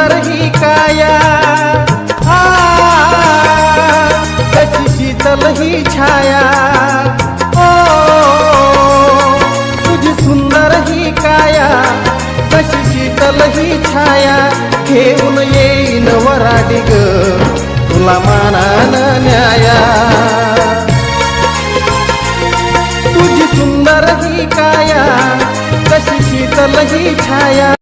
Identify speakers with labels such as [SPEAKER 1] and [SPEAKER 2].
[SPEAKER 1] सुंदर ही काया, कशी शीतल ही छाया, ओ तुझी सुंदर ही काया, कशी शीतल ही छाया, घेऊन येईन वराडी ग तुला मानान न्याया। तुझी सुंदर ही काया, कशी शीतल ही छाया।